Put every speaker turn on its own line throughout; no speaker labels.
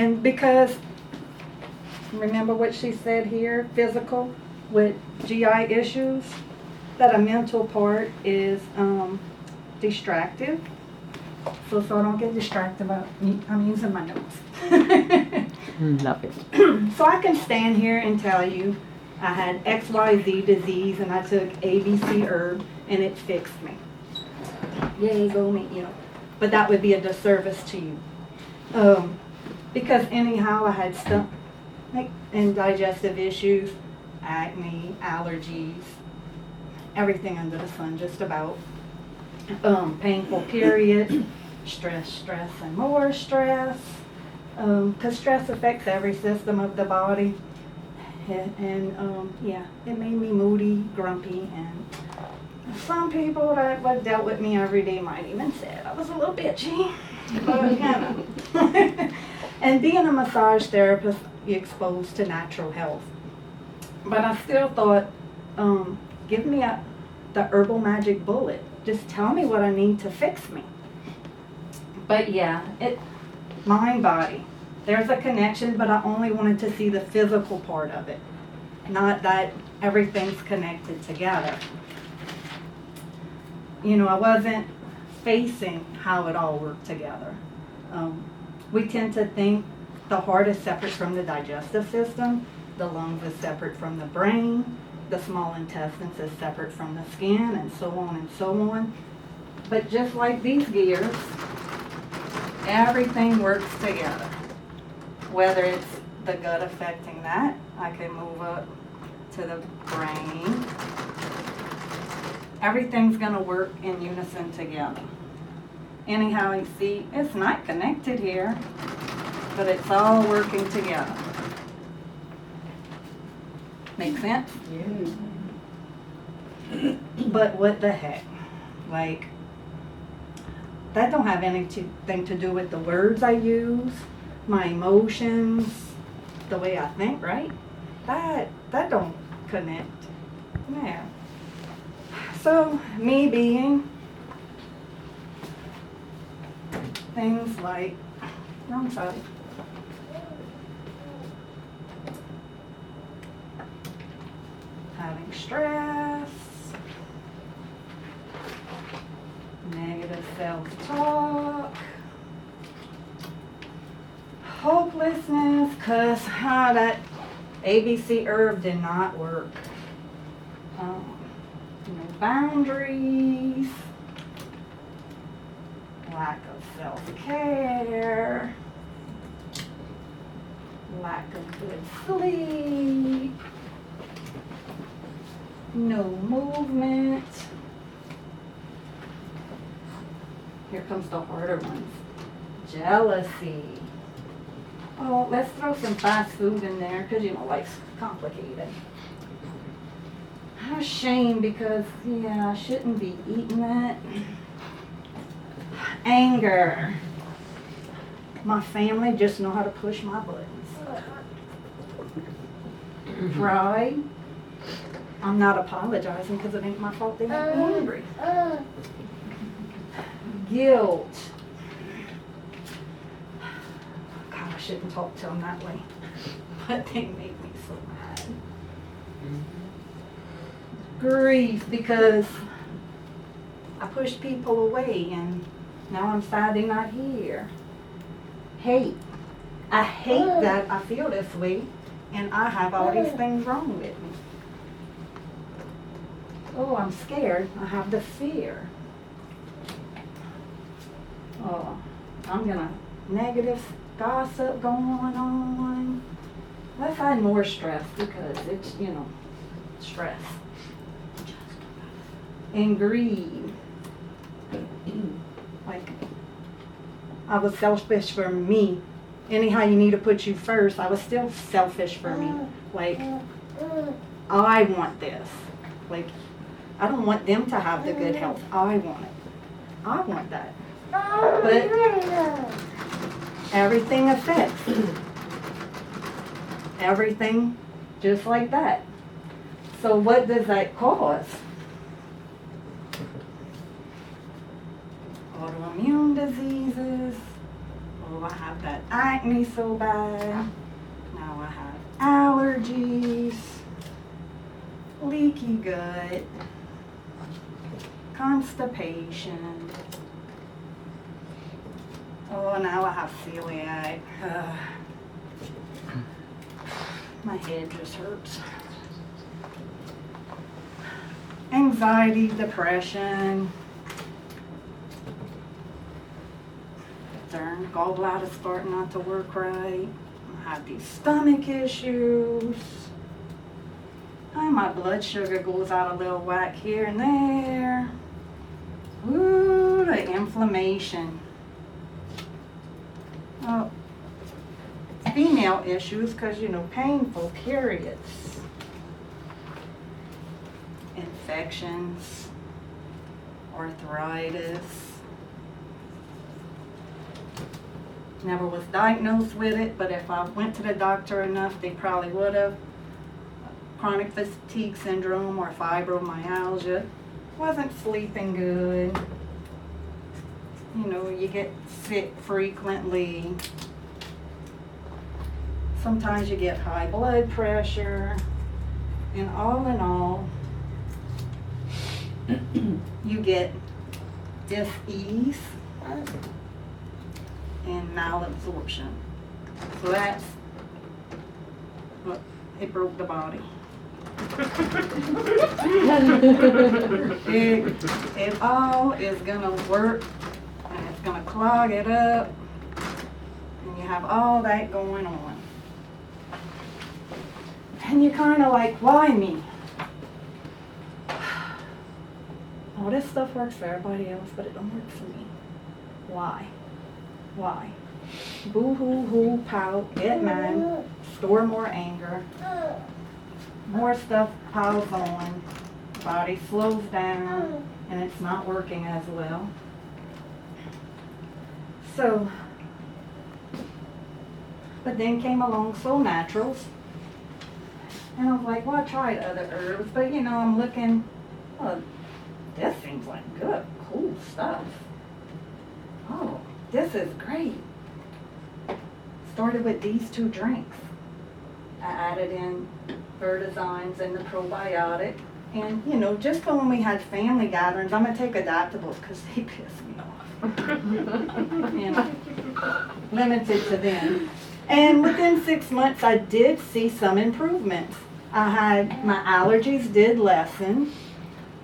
And because, remember what she said here, physical with GI issues, that a mental part is distractive. So I don't get distracted about me, I'm using my notes.
Love it.
So I can stand here and tell you I had XYZ disease and I took ABC herb and it fixed me. Yay, go me, you know. But that would be a disservice to you. Because anyhow, I had stomach and digestive issues, acne, allergies, everything under the sun, just about. Painful periods, stress, and more stress. Because stress affects every system of the body. And yeah, it made me moody, grumpy, and some people that would dealt with me every day might even say I was a little bitchy. But, you know. And being a massage therapist, you're exposed to natural health. But I still thought, give me the herbal magic bullet. Just tell me what I need to fix me. But yeah, mind, body. There's a connection, but I only wanted to see the physical part of it. Not that everything's connected together. You know, I wasn't facing how it all worked together. We tend to think the heart is separate from the digestive system, the lungs is separate from the brain, the small intestines is separate from the skin, and so on and so on. But just like these gears, everything works together. Whether it's the gut affecting that, I can move up to the brain. Everything's going to work in unison together. Anyhow, you see, it's not connected here, but it's all working together. Make sense?
Yeah.
But what the heck? Like, that don't have anything to do with the words I use, my emotions, the way I think, right? That don't connect. Yeah. So, me being things like, wrong side. Having stress, negative self-talk, hopelessness, because that ABC herb did not work. Boundaries, lack of self-care, lack of good sleep, no movement. Here comes the harder ones. Jealousy. Oh, let's throw some fast food in there because, you know, life's complicated. Shame because, yeah, I shouldn't be eating that. Anger. My family just know how to push my buttons. Pride. I'm not apologizing because it ain't my fault they make me angry. Guilt. God, I shouldn't talk to them that way. But they make me so mad. Grief, because I pushed people away and now I'm sad they're not here. Hate. I hate that I feel this way and I have all these things wrong with me. Oh, I'm scared. I have the fear. Oh, I'm gonna negative gossip going on. Let's add more stress because it's, you know, stress. And greed. Like, I was selfish for me. Anyhow, you need to put you first. I was still selfish for me. Like, I want this. Like, I don't want them to have the good health. I want it. I want that. But everything affects. Everything just like that. So what does that cause? Autoimmune diseases, Oh, I have that acne so bad. Now I have allergies, leaky gut, constipation. Oh, now I have celiac. My head just hurts. Anxiety, depression. Darn, gallbladder starting not to work right. I have these stomach issues. And my blood sugar goes out a little whack here and there. Ooh, the inflammation. Oh, female issues, because, you know, painful periods. Infections, arthritis. Never was diagnosed with it, but if I went to the doctor enough, they probably would have. Chronic fatigue syndrome or fibromyalgia. Wasn't sleeping good. You know, you get sick frequently. Sometimes you get high blood pressure. And all in all, you get dis-ease and malabsorption. So that's what it broke the body. It all is gonna work, and it's gonna clog it up, and you have all that going on. And you're kind of like, why me? All this stuff works for everybody else, but it don't work for me. Why? Why? Boo hoo hoo, pout, get mad, store more anger. More stuff piles on, body slows down, and it's not working as well. So, but then came along Soul Naturals, and I was like, well, I tried other herbs, but you know, I'm looking, well, this seems like good, cool stuff. Oh, this is great. Started with these 2 drinks. I added in Vertizines and the probiotic. And, you know, just for when we had family gatherings, I'm going to take adaptables because they piss me off. You know, limited to them. And within 6 months, I did see some improvements. My allergies did lessen.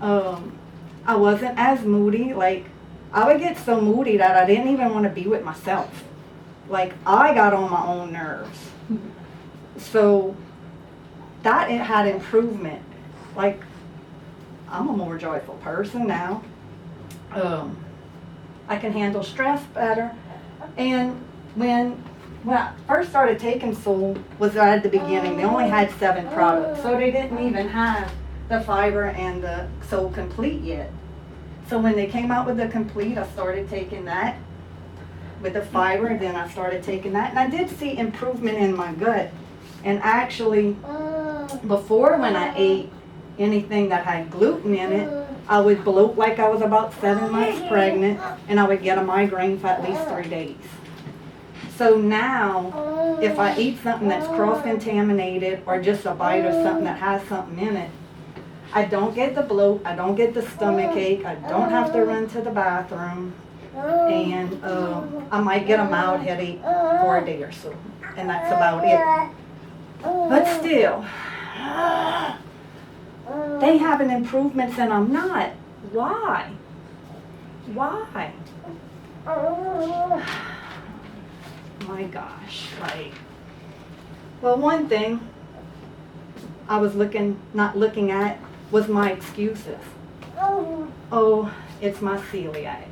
I wasn't as moody. Like, I would get so moody that I didn't even want to be with myself. Like, I got on my own nerves. So that it had improvement. Like, I'm a more joyful person now. I can handle stress better. And when I first started taking Soul was right at the beginning. They only had 7 products, so they didn't even have the fiber and the Soul Complete yet. So when they came out with the Complete, I started taking that with the fiber, and then I started taking that, and I did see improvement in my gut. And actually, before when I ate anything that had gluten in it, I would bloat like I was about 7 months pregnant, and I would get a migraine for at least 3 days. So now, if I eat something that's cross-contaminated or just a bite of something that has something in it, I don't get the bloat, I don't get the stomach ache, I don't have to run to the bathroom, and I might get a mild headache for a day or so, and that's about it. But still, they having improvements and I'm not. Why? Why? My gosh, like, well, one thing I was not looking at was my excuses. Oh, it's my celiac.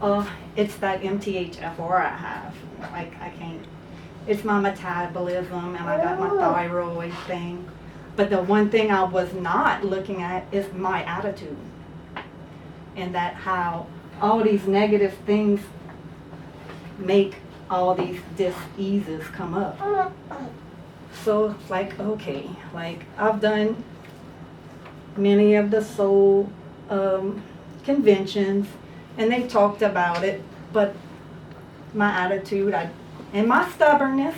Oh, it's that MTHFR I have. Like, I can't. It's my metabolism, and I got my thyroid thing. But the one thing I was not looking at is my attitude. And that how all these negative things make all these dis-eases come up. So it's like, okay, like I've done many of the soul conventions, and they talked about it, but my attitude, And my stubbornness,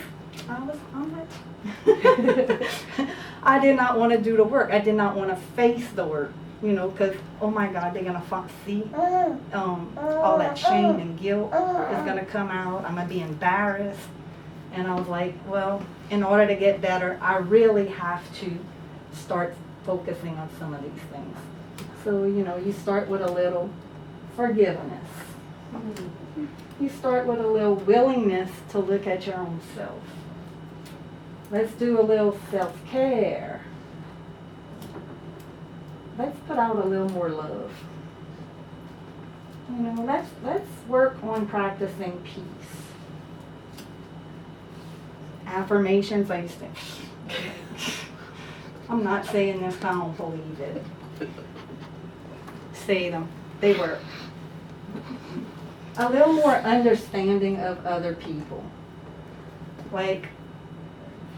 I did not want to do the work. I did not want to face the work, you know, because, oh my God, they're going to see all that shame and guilt is going to come out. I'm going to be embarrassed. And I was like, well, in order to get better, I really have to start focusing on some of these things. So, you know, you start with a little forgiveness. You start with a little willingness to look at your own self. Let's do a little self-care. Let's put out a little more love. You know, let's work on practicing peace. Affirmations, I used to. I'm not saying this, I don't believe it. Say them. They work. A little more understanding of other people. Like,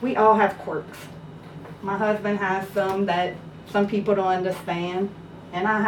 we all have quirks. My husband has some that some people don't understand, and I